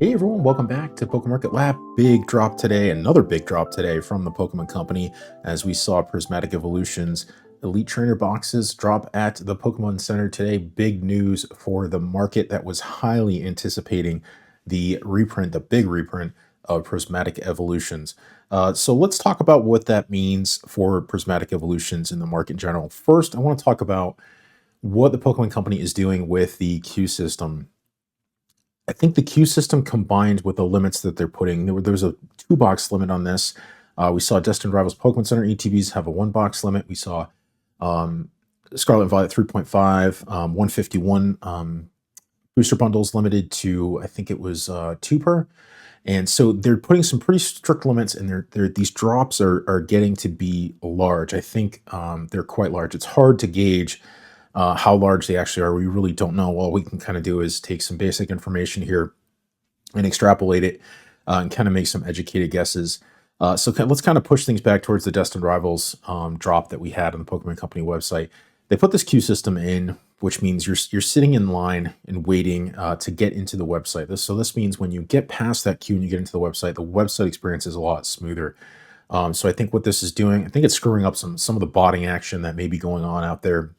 Hey everyone, welcome back to PokeMarketLab. Big drop today, another big drop today from the Pokemon Company as we saw Prismatic Evolutions Elite Trainer boxes drop at the Pokemon Center today. Big news for the market that was highly anticipating the reprint, the big reprint of Prismatic Evolutions. So let's talk about what that means for Prismatic Evolutions in the market in general. First, I want to talk about what the Pokemon Company is doing with the queue system. I think the queue system combined with the limits that they're putting, there was a two-box limit on this. We saw Destined Rivals Pokemon Center ETBs have a one-box limit. We saw um, Scarlet and Violet 3.5, 151 booster bundles limited to, I think it was two per. And so they're putting some pretty strict limits, and these drops are getting to be large. I think they're quite large. It's hard to gauge how large they actually are. We really don't know. All we can kind of do is take some basic information here and extrapolate it and kind of make some educated guesses. Let's kind of push things back towards the Destined Rivals drop that we had on the Pokemon Company website. They put this queue system in, which means you're sitting in line and waiting to get into the website. This means when you get past that queue and you get into the website experience is a lot smoother. So I think what this is doing, I think it's screwing up some of the botting action that may be going on out there.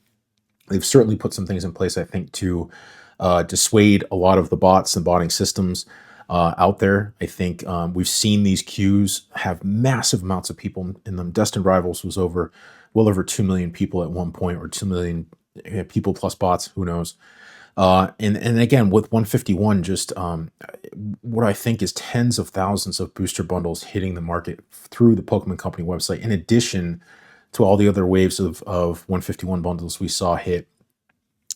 They've certainly put some things in place, I think, to dissuade a lot of the bots and botting systems out there. I think we've seen these queues have massive amounts of people in them. Destined Rivals was well over 2 million people at one point, or 2 million people plus bots, who knows. And again, with 151, just what I think is tens of thousands of booster bundles hitting the market through the Pokemon Company website, in addition to all the other waves of 151 bundles we saw hit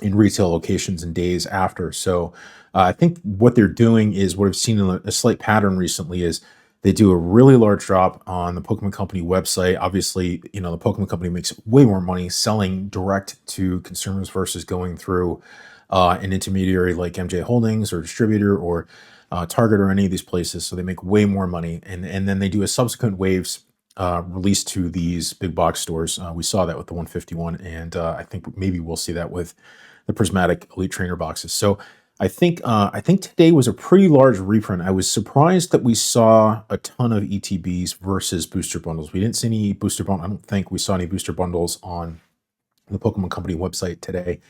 in retail locations and days after. So I think what they're doing is what I've seen in a slight pattern recently is they do a really large drop on the Pokemon Company website. Obviously, the Pokemon Company makes way more money selling direct to consumers versus going through an intermediary like MJ Holdings or distributor or Target or any of these places. So they make way more money, and then they do a subsequent waves released to these big box stores. We saw that with the 151, and I think maybe we'll see that with the Prismatic Elite Trainer boxes. So I think today was a pretty large reprint. I was surprised that we saw a ton of ETBs versus booster bundles. We didn't see any booster bundles. I don't think we saw any booster bundles on the Pokemon Company website today.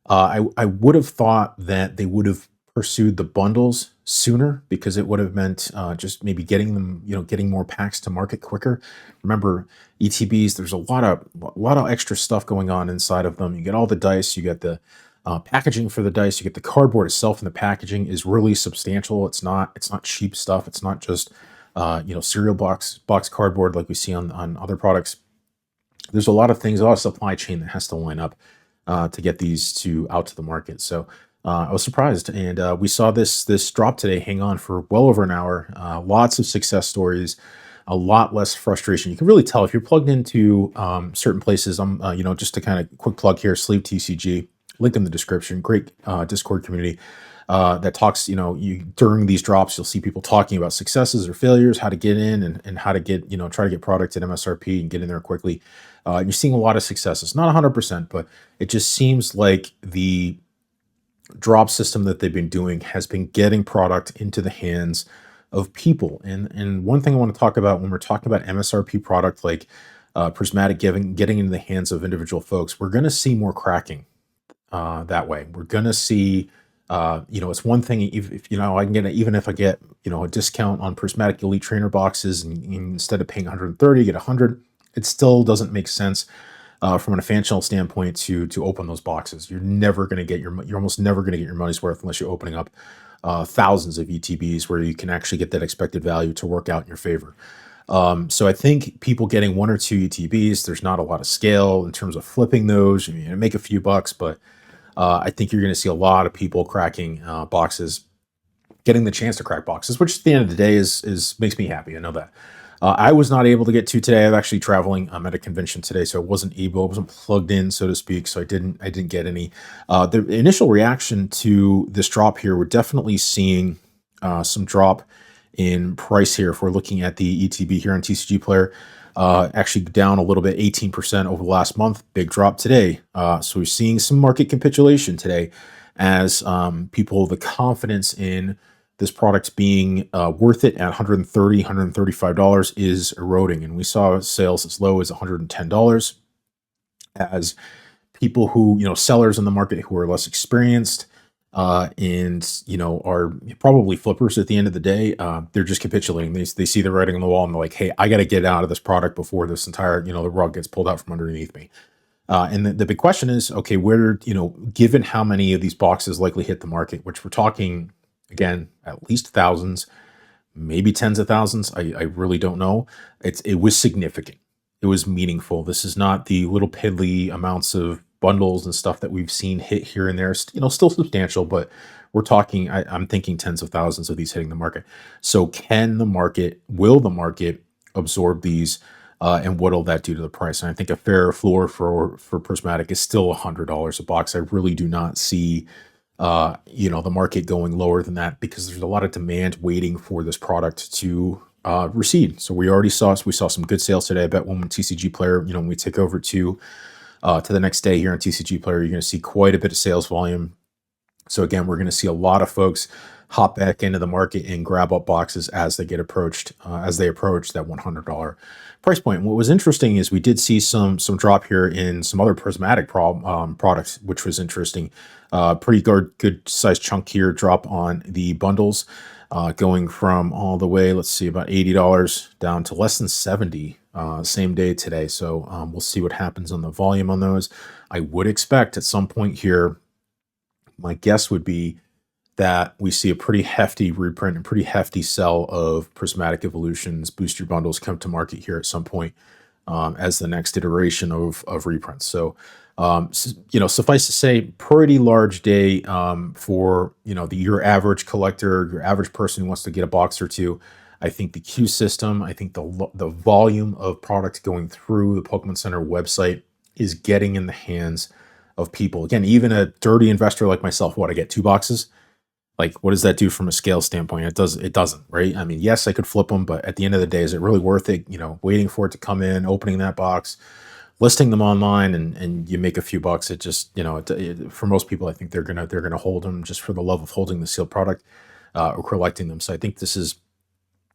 I would have thought that they would have pursued the bundles sooner, because it would have meant just maybe getting them, getting more packs to market quicker. Remember, ETBs, there's a lot of extra stuff going on inside of them. You get all the dice, you get the packaging for the dice, you get the cardboard itself, and the packaging is really substantial. It's not cheap stuff. It's not just cereal box cardboard like we see on other products. There's a lot of things, a lot of supply chain that has to line up to get these out to the market. So I was surprised, and we saw this drop today hang on for well over an hour. Lots of success stories, a lot less frustration. You can really tell if you're plugged into certain places. Just to kind of quick plug here, Sleep TCG, link in the description. Great Discord community that talks. During these drops, you'll see people talking about successes or failures, how to get in, and how to get try to get product at MSRP and get in there quickly. You're seeing a lot of successes, not 100%, but it just seems like the drop system that they've been doing has been getting product into the hands of people. And one thing I want to talk about when we're talking about MSRP product like Prismatic getting into the hands of individual folks, we're going to see more cracking that way. We're going to see, it's one thing if I can get even if I get a discount on Prismatic Elite Trainer boxes, and instead of paying 130, get 100. It still doesn't make sense from a financial standpoint to open those boxes. You're almost never going to get your money's worth unless you're opening up thousands of ETBs where you can actually get that expected value to work out in your favor. So I think people getting one or two ETBs, there's not a lot of scale in terms of flipping those. Make a few bucks, but I think you're going to see a lot of people cracking boxes, getting the chance to crack boxes, which at the end of the day is makes me happy. I know that. I was not able to get to today. I'm actually traveling. I'm at a convention today, so I wasn't plugged in, so to speak. So I didn't get any. The initial reaction to this drop here, we're definitely seeing some drop in price here. If we're looking at the ETB here on TCG Player, actually down a little bit, 18% over the last month. Big drop today. So we're seeing some market capitulation today as the confidence in this product being worth it at $130, $135 is eroding. And we saw sales as low as $110 as people who, sellers in the market who are less experienced and, are probably flippers at the end of the day, they're just capitulating. They see the writing on the wall and they're like, hey, I got to get out of this product before this entire, the rug gets pulled out from underneath me. And the big question is, okay, where, given how many of these boxes likely hit the market, which we're talking, again, at least thousands, maybe tens of thousands. I really don't know. It was significant. It was meaningful. This is not the little piddly amounts of bundles and stuff that we've seen hit here and there. Still substantial, but we're talking. I'm thinking tens of thousands of these hitting the market. So, will the market absorb these, and what'll that do to the price? And I think a fair floor for Prismatic is still $100 a box. I really do not see the market going lower than that because there's a lot of demand waiting for this product to recede. So we saw some good sales today. I bet when TCG Player, when we take over to the next day here on TCG Player, you're going to see quite a bit of sales volume. So again, we're going to see a lot of folks hop back into the market and grab up boxes as they approach that $100 price point. And what was interesting is we did see some drop here in some other Prismatic products, which was interesting. Pretty good size chunk here drop on the bundles, going from all the way, let's see, about $80 down to less than 70 same day today. So we'll see what happens on the volume on those. I would expect at some point here, my guess would be that we see a pretty hefty reprint and pretty hefty sell of Prismatic Evolutions booster bundles come to market here at some point as the next iteration of reprints. So, suffice to say, pretty large day for your average collector, your average person who wants to get a box or two. I think the queue system, I think the volume of products going through the Pokemon Center website is getting in the hands of people. Again, even a dirty investor like myself, I get 2 boxes. Like, what does that do from a scale standpoint? It doesn't, right? I mean, yes, I could flip them, but at the end of the day, is it really worth it? Waiting for it to come in, opening that box, listing them online, and you make a few bucks. It just, for most people, I think they're gonna hold them just for the love of holding the sealed product or collecting them. So I think this is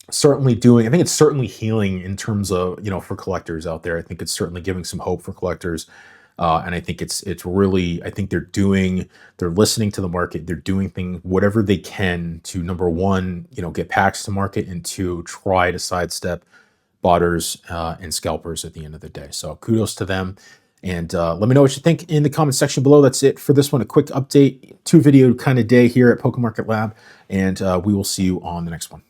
I think it's certainly healing in terms of, for collectors out there. I think it's certainly giving some hope for collectors. And I think it's really, I think they're listening to the market. They're doing whatever they can to, number one, get packs to market, and two, try to sidestep botters and scalpers at the end of the day. So kudos to them. And let me know what you think in the comment section below. That's it for this one. A quick update, 2 video kind of day here at PokeMarketLab. And we will see you on the next one.